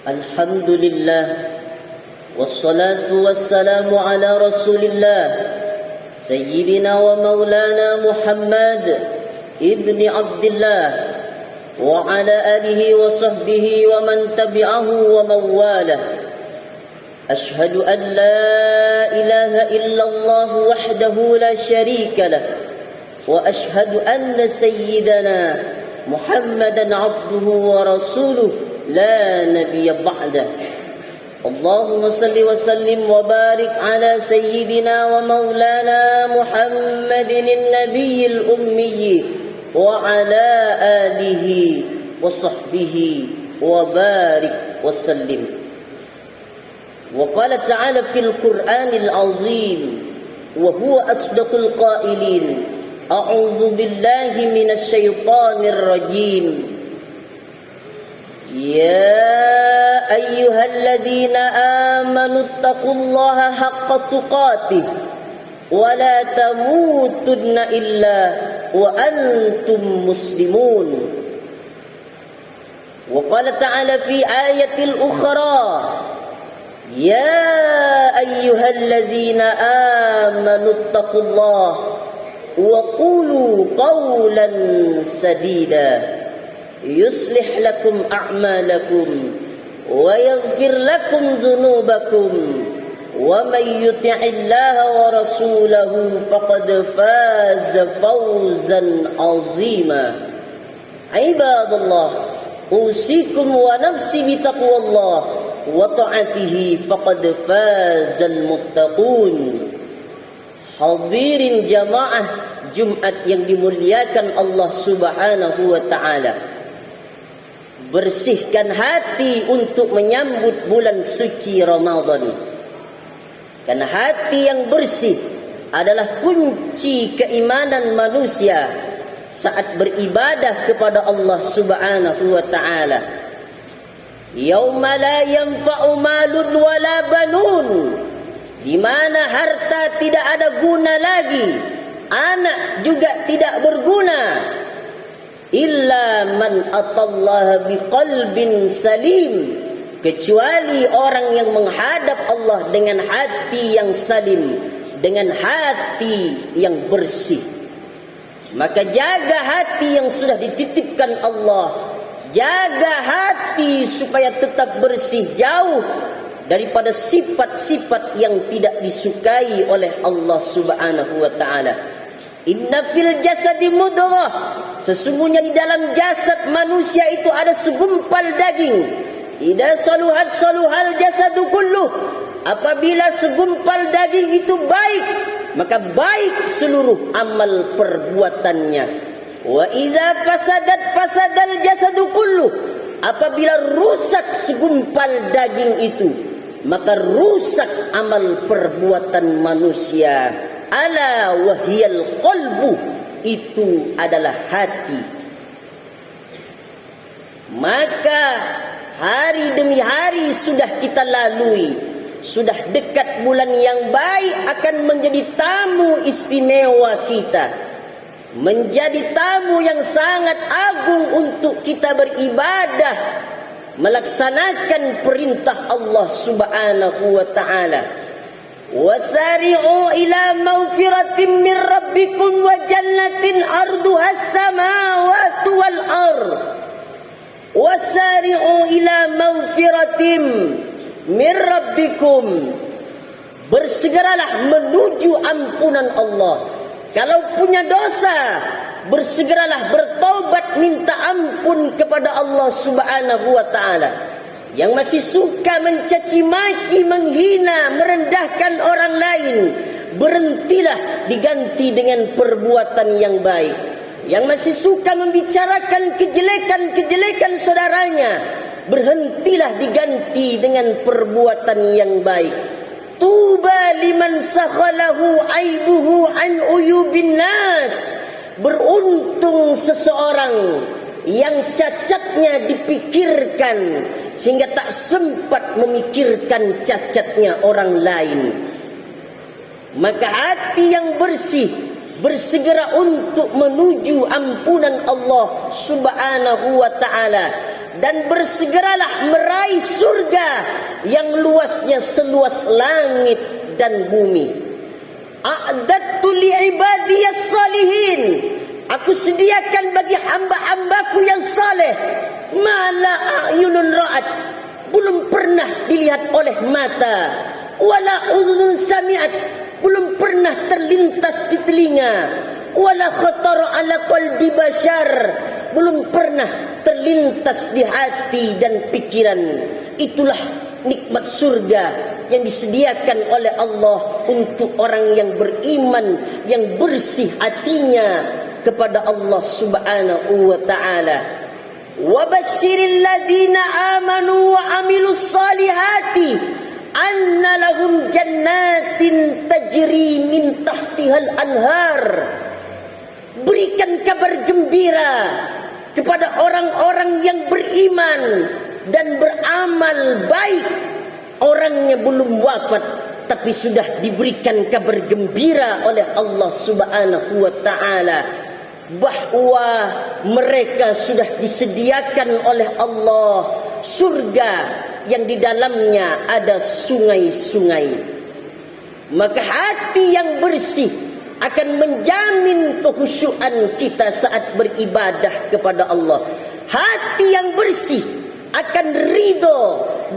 الحمد لله والصلاة والسلام على رسول الله سيدنا ومولانا محمد ابن عبد الله وعلى آله وصحبه ومن تبعه ومن والاه. أشهد أن لا إله إلا الله وحده لا شريك له وأشهد أن سيدنا محمدا عبده ورسوله لا نبي بعده. اللهم صل وسلم وبارك على سيدنا ومولانا محمد النبي الأمي وعلى آله وصحبه وبارك وسلم. وقال تعالى في القرآن العظيم وهو أصدق القائلين: أعوذ بالله من الشيطان الرجيم. يا أيها الذين آمنوا اتقوا الله حق تقاته ولا تموتن إلا وأنتم مسلمون. وقال تعالى في آية أخرى: يا أيها الذين آمنوا اتقوا الله وقولوا قولا سديدا يصلح لكم أعمالكم ويغفر لكم ذنوبكم ومن يطع الله ورسوله فقد فاز فوزا عظيما. عباد الله، أوصيكم ونفسي بتقوى الله وطاعته فقد فاز المتقون. Hadirin jamaah Jumat yang dimuliakan Allah Subhanahu wa taala. Bersihkan hati untuk menyambut bulan suci Ramadan. Karena hati yang bersih adalah kunci keimanan manusia saat beribadah kepada Allah Subhanahu wa taala. Yauma la yanfa'u malun wala banun, di mana harta tidak ada guna lagi, anak juga tidak berguna, illa man atallaha biqalbin salim, kecuali orang yang menghadap Allah dengan hati yang salim, dengan hati yang bersih. Maka jaga hati yang sudah dititipkan Allah, jaga hati supaya tetap bersih, jauh daripada sifat-sifat yang tidak disukai oleh Allah Subhanahu wa taala. Inna fil jasadi mudghah, sesungguhnya di dalam jasad manusia itu ada segumpal daging. Idza saluhat saluhal jasadu kulluh, apabila segumpal daging itu baik, maka baik seluruh amal perbuatannya. Wa idza fasadat fasadal jasadu kulluh, apabila rusak segumpal daging itu, maka rusak amal perbuatan manusia. Ala wahyal qalbu, itu adalah hati. Maka hari demi hari sudah kita lalui, sudah dekat bulan yang baik akan menjadi tamu istimewa kita, menjadi tamu yang sangat agung untuk kita beribadah, melaksanakan perintah Allah Subhanahu wa taala. Wasari'u ila maghfiratin min rabbikum wa jannatin 'arduha as-samawati wal ard. Wasari'u ila maghfiratin min rabbikum, bersegeralah menuju ampunan Allah. Kalau punya dosa, bersegeralah bertaubat, minta ampun kepada Allah Subhanahu wa taala. Yang masih suka mencaci maki, menghina, merendahkan orang lain, berhentilah, diganti dengan perbuatan yang baik. Yang masih suka membicarakan kejelekan-kejelekan saudaranya, berhentilah, diganti dengan perbuatan yang baik. Tuba liman sakhalahu aibuhu an uyubin nas, beruntung seseorang yang cacatnya dipikirkan sehingga tak sempat memikirkan cacatnya orang lain. Maka hati yang bersih bersegera untuk menuju ampunan Allah Subhanahu wa taala dan bersegeralah meraih surga yang luasnya seluas langit dan bumi. A'dadtu li'ibadiyas salihin, aku sediakan bagi hamba-hambaku yang saleh ma la a'yunun ra'at, belum pernah dilihat oleh mata, wala udhun sami'at, belum pernah terlintas di telinga, wala khatara ala qalbi bashar, belum pernah terlintas di hati dan pikiran. Itulah nikmat surga yang disediakan oleh Allah untuk orang yang beriman, yang bersih hatinya kepada Allah Subhanahu wa ta'ala. Wa basyiril ladzina amanu wa amilus salihati anna lahum jannatin tajri min tahtihal anhar. Berikan kabar gembira kepada orang-orang yang beriman dan beramal baik. Orangnya belum wafat tapi sudah diberikan kabar gembira oleh Allah Subhanahu wa ta'ala bahwa mereka sudah disediakan oleh Allah surga yang di dalamnya ada sungai-sungai. Maka hati yang bersih akan menjamin kekhusyuan kita saat beribadah kepada Allah. Hati yang bersih akan ridho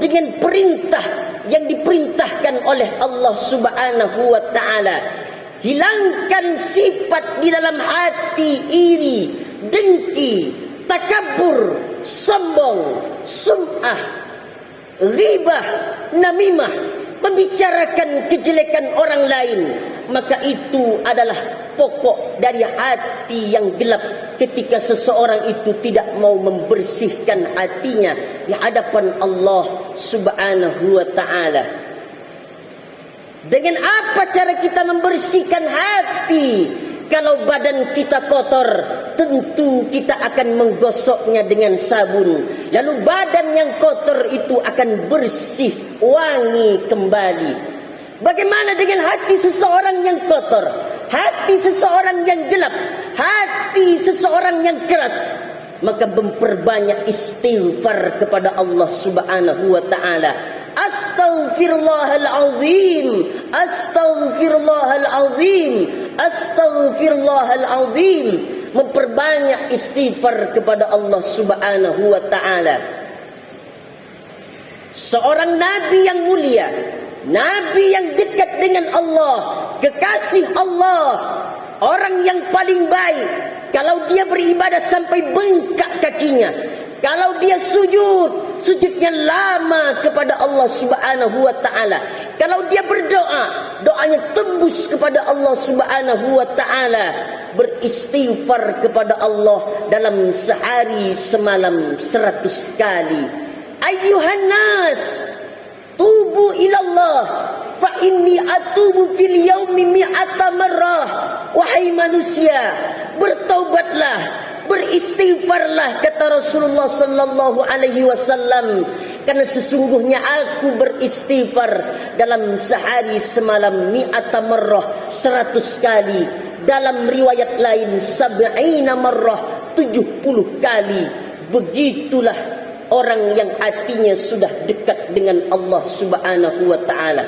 dengan perintah yang diperintahkan oleh Allah Subhanahu wa ta'ala. Hilangkan sifat di dalam hati iri, dengki, takabur, sombong, sum'ah, ghibah, namimah, membicarakan kejelekan orang lain. Maka itu adalah pokok dari hati yang gelap ketika seseorang itu tidak mau membersihkan hatinya di hadapan Allah Subhanahu wa ta'ala. Dengan apa cara kita membersihkan hati? Kalau badan kita kotor, tentu kita akan menggosoknya dengan sabun. Lalu badan yang kotor itu akan bersih, wangi kembali. Bagaimana dengan hati seseorang yang kotor? Hati seseorang yang gelap? Hati seseorang yang keras? Maka memperbanyak istighfar kepada Allah Subhanahu wa ta'ala. Astaghfirullahalazim, astaghfirullahalazim, astaghfirullahalazim. Memperbanyak istighfar kepada Allah Subhanahu wa ta'ala. Seorang nabi yang mulia, nabi yang dekat dengan Allah, kekasih Allah, orang yang paling baik, kalau dia beribadah sampai bengkak kakinya, kalau dia sujud, sujudnya lama kepada Allah Subhanahu wa ta'ala. Kalau dia berdoa, doanya tembus kepada Allah Subhanahu wa ta'ala. Beristighfar kepada Allah dalam sehari semalam 100 kali. Ayyuhan nas, tubu ilallah, fa inni atubu fil yaumi mi'ata marrah. Wahai manusia, bertaubatlah, beristighfarlah, kata Rasulullah sallallahu alaihi wasallam, karena sesungguhnya aku beristighfar dalam sehari semalam mi'ata marrah, 100 kali. Dalam riwayat lain sab'ina marrah, 70 kali. Begitulah orang yang hatinya sudah dekat dengan Allah Subhanahu wa ta'ala.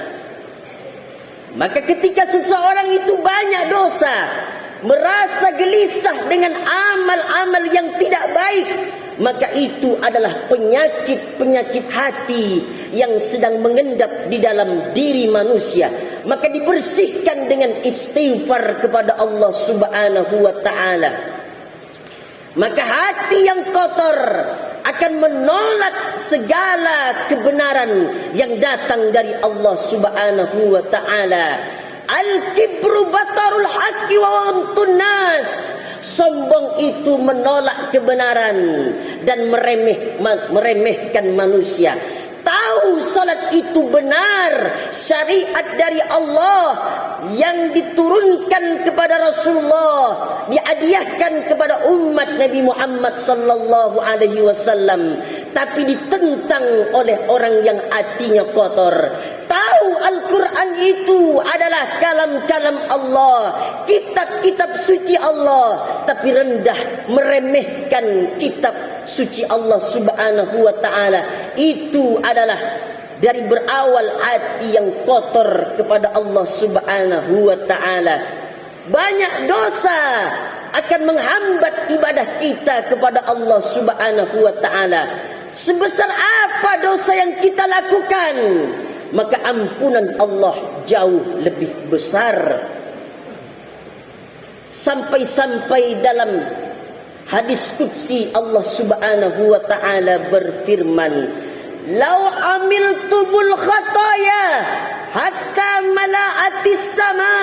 Maka ketika seseorang itu banyak dosa, merasa gelisah dengan amal-amal yang tidak baik, maka itu adalah penyakit-penyakit hati yang sedang mengendap di dalam diri manusia. Maka dibersihkan dengan istighfar kepada Allah Subhanahu wa ta'ala. Maka hati yang kotor akan menolak segala kebenaran yang datang dari Allah Subhanahu wa ta'ala. Al-kibru batarul haqqi wa wantun nas. Sombong itu menolak kebenaran dan meremehkan manusia. Tahu salat itu benar, syariat dari Allah yang diturunkan kepada Rasulullah, dihadiahkan kepada umat Nabi Muhammad sallallahu alaihi wasallam, tapi ditentang oleh orang yang hatinya kotor. Tahu Al-Quran itu adalah kalam-kalam Allah, kitab-kitab suci Allah, tapi rendah meremehkan kitab suci Allah subhanahu wa ta'ala. Itu adalah dari berawal hati yang kotor kepada Allah subhanahu wa ta'ala. Banyak dosa akan menghambat ibadah kita kepada Allah subhanahu wa ta'ala. Sebesar apa dosa yang kita lakukan, maka ampunan Allah jauh lebih besar. Sampai-sampai dalam hadis qudsi Allah subhanahu wa ta'ala berfirman, "Lau amiltumul khataya hatta mala'atis sama,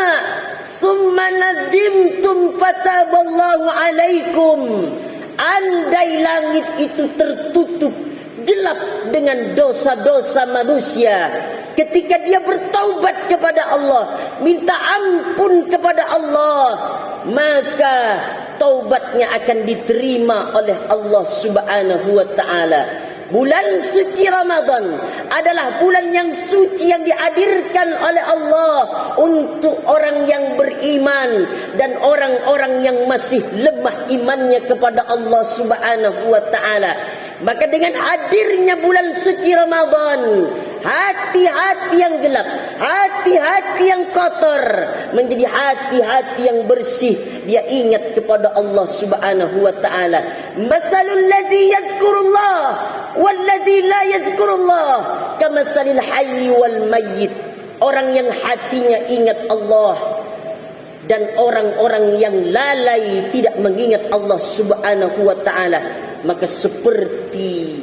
summa nadimtum fataballahu alaikum." Andai langit itu tertutup gelap dengan dosa-dosa manusia, ketika dia bertaubat kepada Allah, minta ampun kepada Allah, maka taubatnya akan diterima oleh Allah subhanahu wa ta'ala. Bulan suci Ramadan adalah bulan yang suci yang dihadirkan oleh Allah untuk orang yang beriman dan orang-orang yang masih lemah imannya kepada Allah subhanahu wa ta'ala. Maka dengan hadirnya bulan suci Ramadan, hati-hati yang gelap, hati-hati yang kotor menjadi hati-hati yang bersih. Dia ingat kepada Allah subhanahu wa ta'ala. Masalul ladzi yadhkurullah walladzi la yadhkurullah kamasalil hayy wal mayyit. Orang yang hatinya ingat Allah dan orang-orang yang lalai tidak mengingat Allah subhanahu wa ta'ala, maka seperti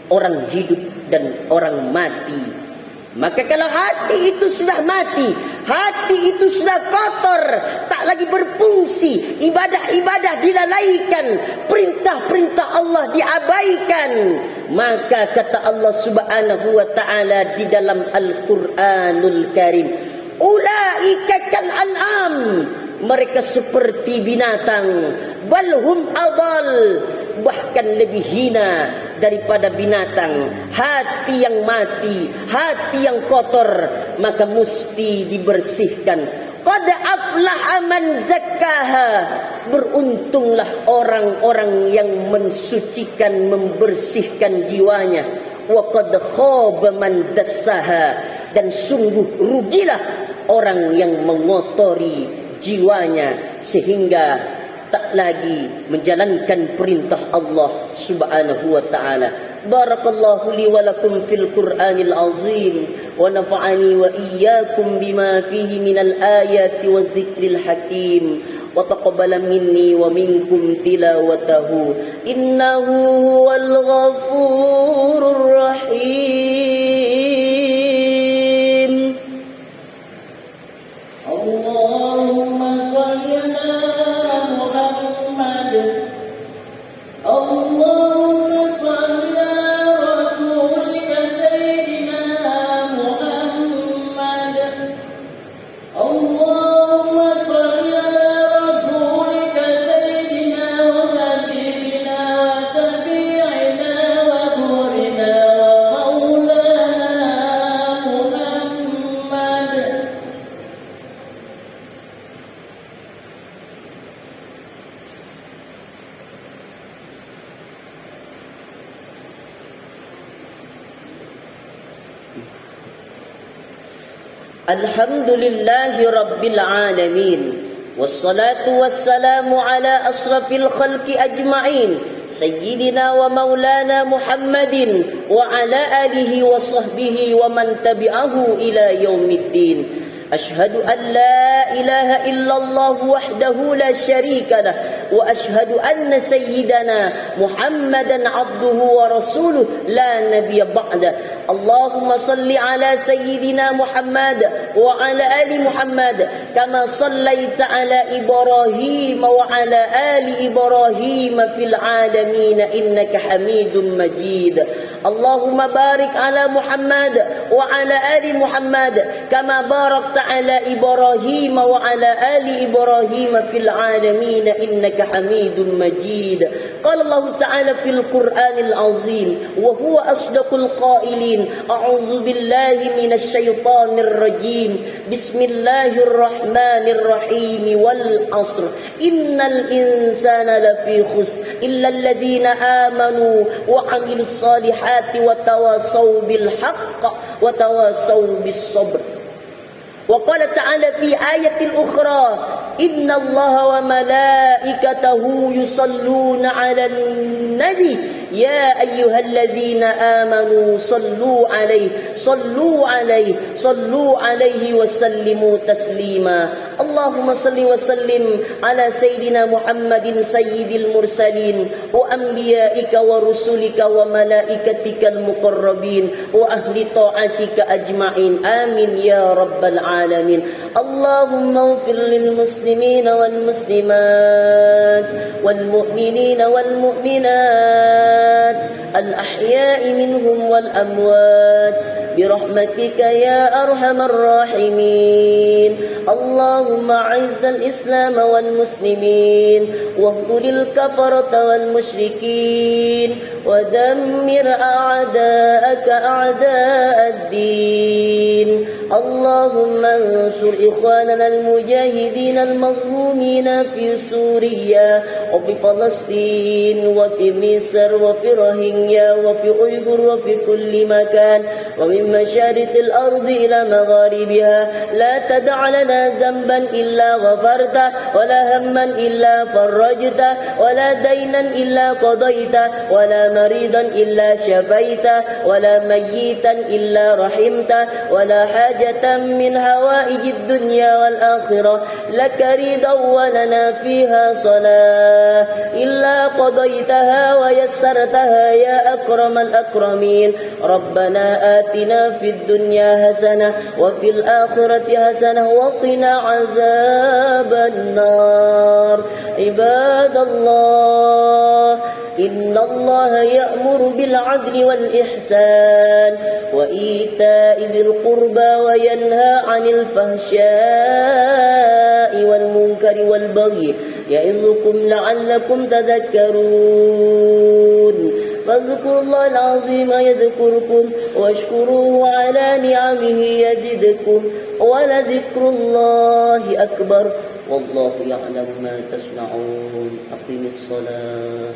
orang hidup dan orang mati. Maka kalau hati itu sudah mati, hati itu sudah kotor, tak lagi berfungsi, ibadah-ibadah dilalaikan, perintah-perintah Allah diabaikan, maka kata Allah subhanahu wa ta'ala di dalam Al-Quranul Karim, ulaika kal an'am, mereka seperti binatang, balhum adal, bahkan lebih hina daripada binatang. Hati yang mati, hati yang kotor, maka mesti dibersihkan. Qad aflaha man zakkaha, beruntunglah orang-orang yang mensucikan, membersihkan jiwanya. Wa qad khaba man dassaha, dan sungguh rugilah orang yang mengotori jiwanya sehingga tak lagi menjalankan perintah Allah subhanahu wa ta'ala. Barakallahu li wa lakum fil Qur'anil azim, wa nafa'ani wa iyyakum bima fihi minal ayati wa dzikril hakim, wa taqabbala minni wa minkum tilawatahu, innahu huwal ghafurur rahim. Allahumma shalli ala Muhammad. Allahumma shalli ala rasulika sayyidina Muhammad. Allahumma shalli ala rasulika sayyidina wa habibina wa shafi'ina wa nurina wa maulana Muhammad. Alhamdulillahi Rabbil Alamin, wassalatu wassalamu ala asrafil khalqi ajma'in, Sayyidina wa maulana Muhammadin wa ala alihi wa sahbihi wa man tabi'ahu ila yaumiddin. Ashhadu an la ilaha illallah wahdahu la syarika lah, wa ashhadu anna sayyidana Muhammadan abduhu wa rasuluh la nabiyya ba'da. Allahumma salli ala sayyidina Muhammad wa ala ali Muhammad kama sallaita ala Ibrahim wa ala ali Ibrahim fil alamin innaka Hamidum Majid. Allahumma barik ala Muhammad wa ala ali Muhammad kama barakta ala Ibrahim wa ala ali Ibrahim fil alamin innaka Hamidum Majid. Qala Allah Ta'ala fil Qur'anil Azim wa huwa asdaqul qailin. A'udzu billahi minasy syaithanir rajim. Bismillahirrahmanirrahim. Wal 'ashr innal insana lafi khusr illa alladhina amanu wa 'amilus salihati wa tawassaw bil haqq wa tawassaw bis sabr. وقال تعالى في آية أخرى إن الله وملائكته يصلون على النبي يا أيها الذين آمنوا صلوا عليه وسلموا تسليما. اللهم صل وسلم على سيدنا محمد سيد المرسلين وأنبيائك ورسلك وملائكتك المقربين وأهل طاعتك أجمعين آمين يا رب العالمين. اللهم اغفر للمسلمين والمسلمات والمؤمنين والمؤمنات الأحياء منهم والأموات برحمتك يا أرحم الراحمين. اللهم أعز الإسلام والمسلمين واهدل الكفرة والمشركين ودمر أعداءك أعداء الدين. اللهم انصر إخواننا المجاهدين المظلومين في سوريا وفي فلسطين وفي مصر وفي روهينيا وفي أيغور وفي كل مكان ومن مشارق الأرض إلى مغاربها. لا تدع لنا ذنبا إلا غفرته ولا هما إلا فرجته ولا دينا إلا قضيته ولا مريضا إلا شفيته ولا ميتا إلا رحمته ولا حاجة من هوائج الدنيا والآخرة لك رضا ولنا فيها صلاة إلا قضيتها ويسرتها يا أكرم الأكرمين. ربنا آتنا في الدنيا حسنة وفي الآخرة حسنة وقنا عذاب النار. عباد الله إن الله يأمر بالعدل والإحسان وإيتاء ذي القربى وينهى عن الفحشاء والمنكر والبغي يعظكم لعلكم تذكرون. فاذكروا الله العظيم يذكركم واشكروه على نعمه يزدكم ولذكر الله أكبر والله يعلم ما تصنعون. أقم الصلاة.